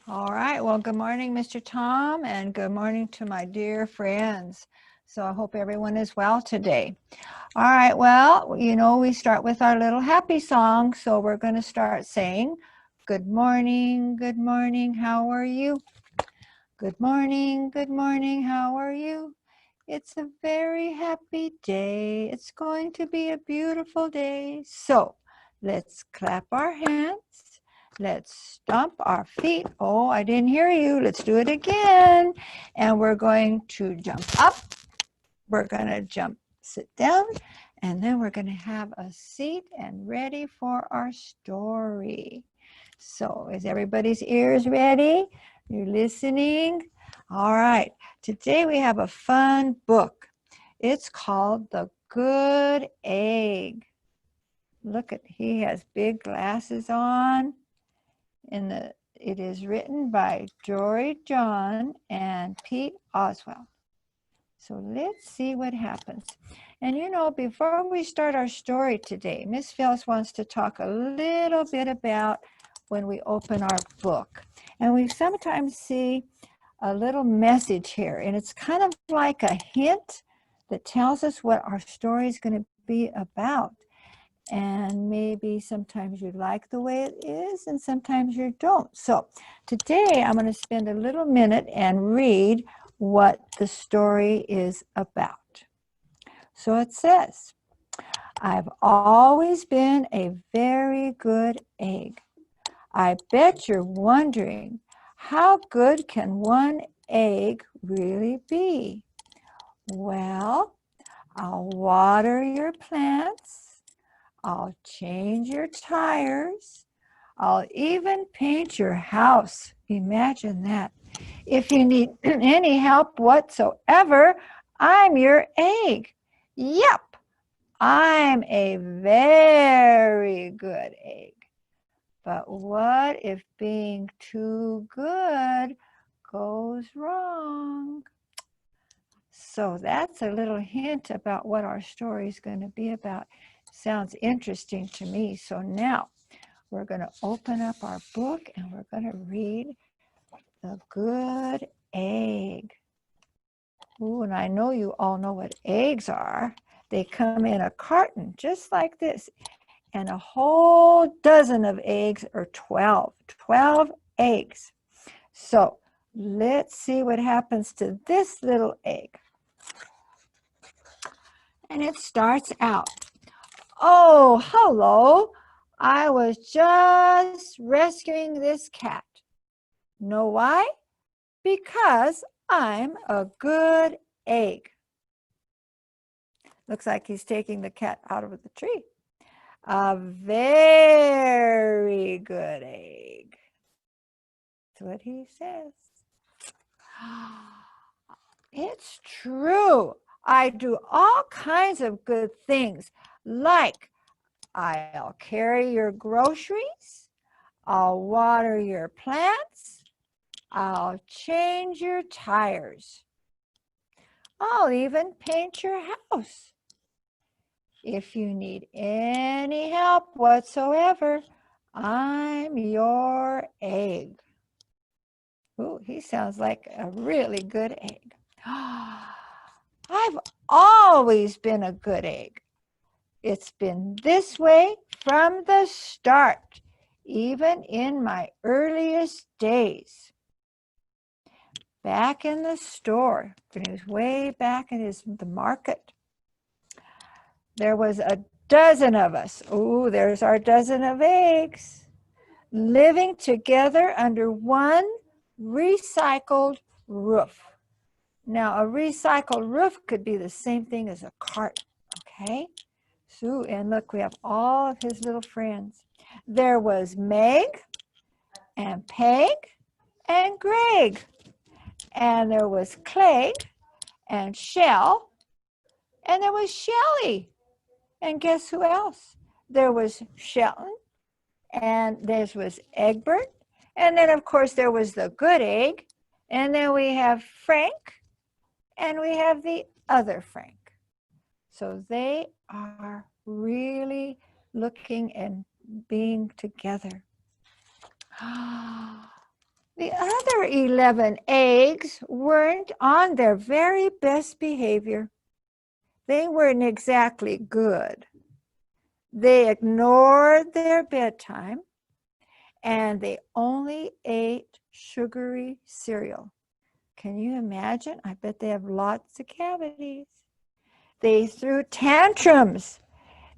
All right. Well, good morning, Mr. Tom, and good morning to my dear friends. So I hope everyone is well today. All right. Well, we start with our little happy song. So we're going to start saying, good morning, how are you? Good morning, how are you? It's a very happy day. It's going to be a beautiful day. So let's clap our hands. Let's stomp our feet. Oh, I didn't hear you. Let's do it again. And we're going to jump up. We're going to sit down, and then we're going to have a seat and ready for our story. So is everybody's ears ready? You're listening? All right. Today we have a fun book. It's called The Good Egg. Look at, he has big glasses on. It is written by Jory John and Pete Oswald. So let's see what happens. And before we start our story today, Miss Phyllis wants to talk a little bit about when we open our book. And we sometimes see a little message here, and it's kind of like a hint that tells us what our story is going to be about. And maybe sometimes you like the way it is, and sometimes you don't. So today I'm going to spend a little minute and read what the story is about. So it says, I've always been a very good egg. I bet you're wondering, how good can one egg really be? Well, I'll water your plants. I'll change your tires. I'll even paint your house. Imagine that. If you need any help whatsoever, I'm your egg. Yep, I'm a very good egg. But what if being too good goes wrong? So that's a little hint about what our story is going to be about. Sounds interesting to me. So now we're going to open up our book and we're going to read The Good Egg. Ooh, and I know you all know what eggs are. They come in a carton just like this. And a whole dozen of eggs, or 12 eggs. So let's see what happens to this little egg. And it starts out, oh, hello. I was just rescuing this cat. Know why? Because I'm a good egg. Looks like he's taking the cat out of the tree. A very good egg. That's what he says. It's true. I do all kinds of good things, like I'll carry your groceries, I'll water your plants, I'll change your tires, I'll even paint your house. If you need any help whatsoever, I'm your egg. Ooh, he sounds like a really good egg. I've always been a good egg. It's been this way from the start, even in my earliest days. Back in the store, when he was way back in the market, there was a dozen of us. Ooh, there's our dozen of eggs, living together under one recycled roof. Now, a recycled roof could be the same thing as a cart, okay? So, and look, we have all of his little friends. There was Meg and Peg and Greg. And there was Clegg and Shell. And there was Shelly. And guess who else? There was Shelton. And there was Egbert. And then, of course, there was the good egg. And then we have Frank. And we have the other Frank. So they are really looking and being together. The other 11 eggs weren't on their very best behavior. They weren't exactly good. They ignored their bedtime, and they only ate sugary cereal. Can you imagine? I bet they have lots of cavities. They threw tantrums.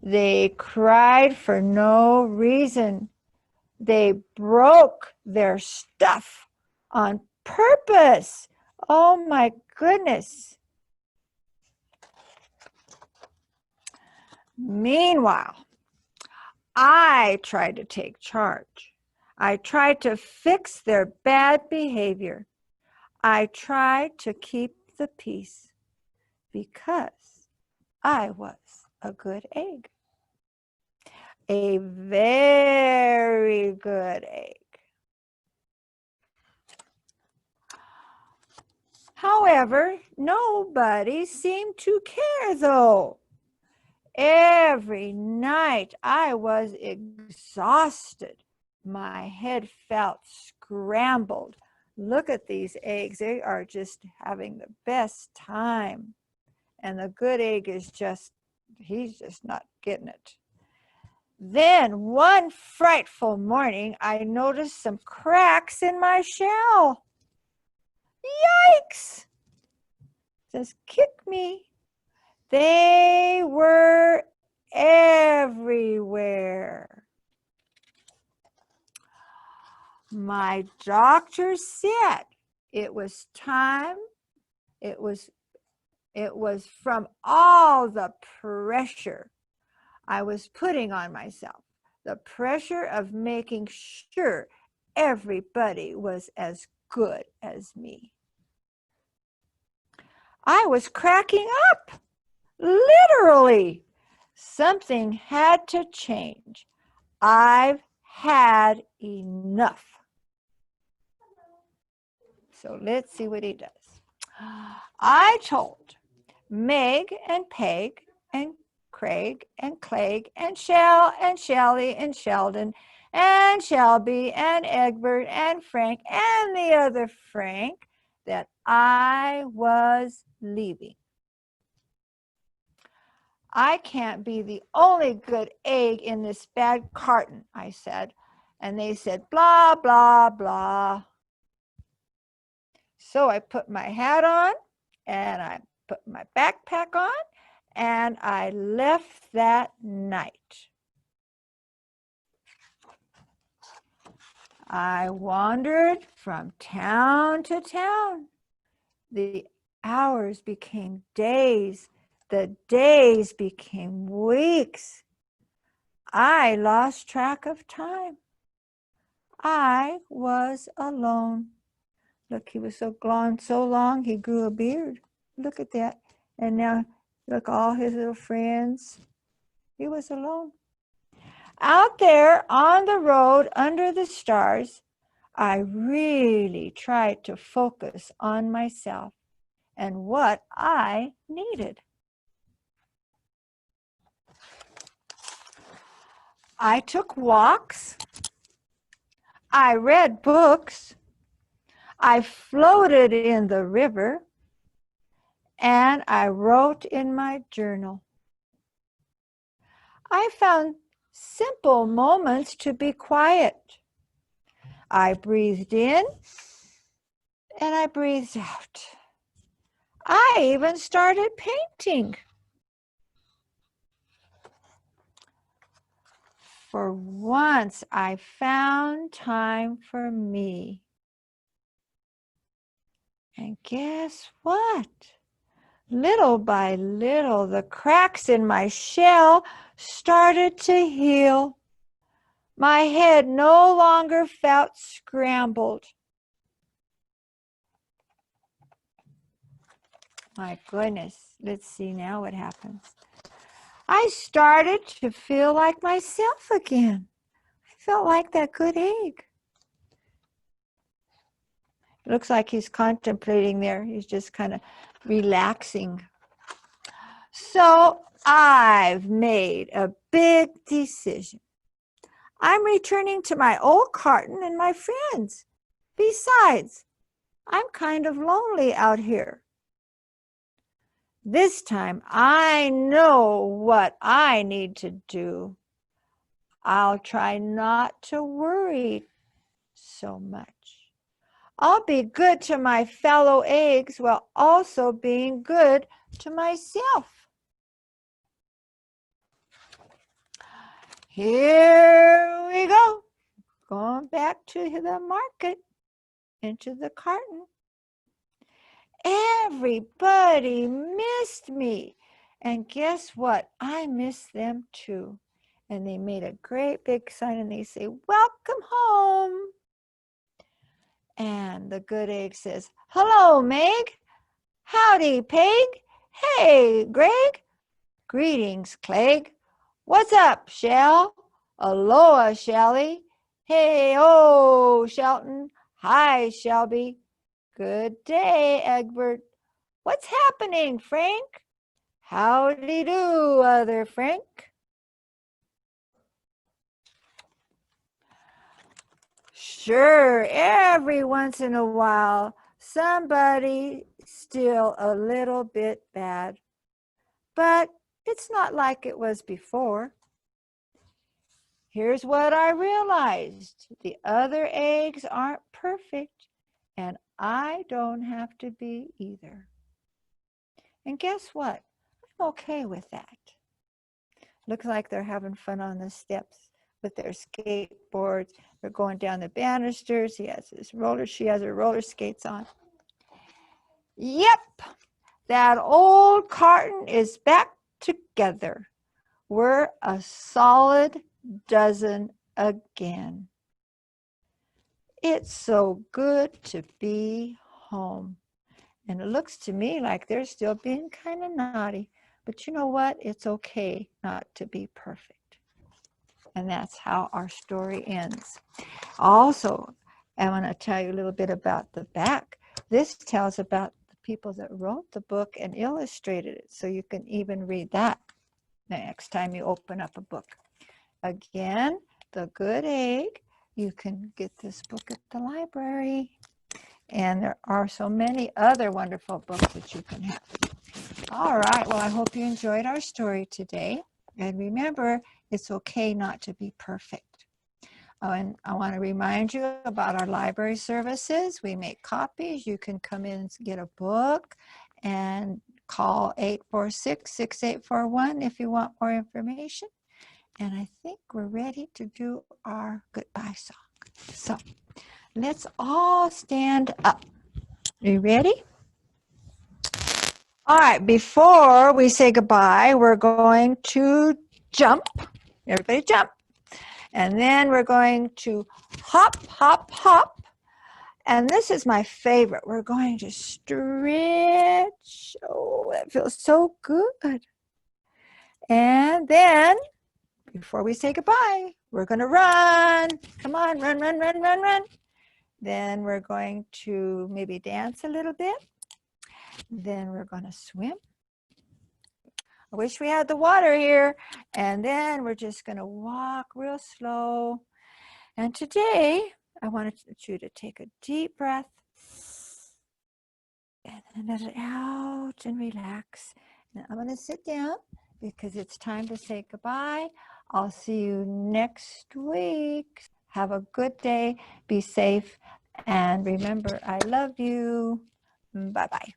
They cried for no reason. They broke their stuff on purpose. Oh my goodness. Meanwhile, I tried to take charge. I tried to fix their bad behavior. I tried to keep the peace because I was a good egg. A very good egg. However, nobody seemed to care though. Every night I was exhausted. My head felt scrambled. Look at these eggs. They are just having the best time. And the good egg is just, he's just not getting it. Then one frightful morning, I noticed some cracks in my shell. Yikes! Says, kick me. They were everywhere. My doctor said it was time. It was from all the pressure I was putting on myself, the pressure of making sure everybody was as good as me. I was cracking up, literally. Something had to change. I've had enough. So let's see what he does. I told Meg and Peg and Craig and Clegg and Shell and Shelley and Sheldon and Shelby and Egbert and Frank and the other Frank that I was leaving. I can't be the only good egg in this bad carton, I said. And they said, blah, blah, blah. So I put my hat on and I put my backpack on and I left that night. I wandered from town to town. The hours became days. The days became weeks. I lost track of time. I was alone. Look, he was so gone so long, he grew a beard. Look at that. And now, look, all his little friends. He was alone. Out there on the road under the stars, I really tried to focus on myself and what I needed. I took walks. I read books. I floated in the river. And I wrote in my journal. I found simple moments to be quiet. I breathed in and I breathed out. I even started painting. For once, I found time for me. And guess what? Little by little, the cracks in my shell started to heal. My head no longer felt scrambled. My goodness, let's see now what happens. I started to feel like myself again. I felt like that good egg. It looks like he's contemplating there. He's just kind of relaxing. So I've made a big decision. I'm returning to my old carton and my friends. Besides, I'm kind of lonely out here. This time I know what I need to do. I'll try not to worry so much. I'll be good to my fellow eggs while also being good to myself. Here we go. Going back to the market, into the carton. Everybody missed me. And guess what? I missed them too. And they made a great big sign and they say, welcome home. And the good egg says, hello, Meg. Howdy, Peg. Hey, Greg. Greetings, Clegg. What's up, Shell? Aloha, Shelly. Hey, oh, Shelton. Hi, Shelby. Good day, Egbert. What's happening, Frank? Howdy do, other Frank. Sure, every once in a while, somebody still a little bit bad. But it's not like it was before. Here's what I realized. The other eggs aren't perfect, and I don't have to be either. And guess what? I'm okay with that. Looks like they're having fun on the steps with their skateboards. They're going down the banisters. She has her roller skates on. Yep, that old carton is back together. We're a solid dozen again. It's so good to be home. And it looks to me like they're still being kind of naughty. But you know what? It's okay not to be perfect. And that's how our story ends. Also, I want to tell you a little bit about the back. This tells about the people that wrote the book and illustrated it. So you can even read that the next time you open up a book. Again, The Good Egg. You can get this book at the library. And there are so many other wonderful books that you can have. All right, well, I hope you enjoyed our story today. And remember, it's okay not to be perfect. Oh, and I want to remind you about our library services. We make copies. You can come in and get a book and call 846-6841 if you want more information. And I think we're ready to do our goodbye song. So let's all stand up. Are you ready? All right, before we say goodbye, we're going to jump. Everybody jump. And then we're going to hop, hop, hop. And this is my favorite. We're going to stretch. Oh, that feels so good. And then, before we say goodbye, we're going to run. Come on, run, run, run, run, run. Then we're going to maybe dance a little bit. Then we're going to swim. I wish we had the water here. And then we're just going to walk real slow. And today, I wanted you to take a deep breath and then let it out and relax. And I'm going to sit down because it's time to say goodbye. I'll see you next week. Have a good day. Be safe. And remember, I love you. Bye-bye.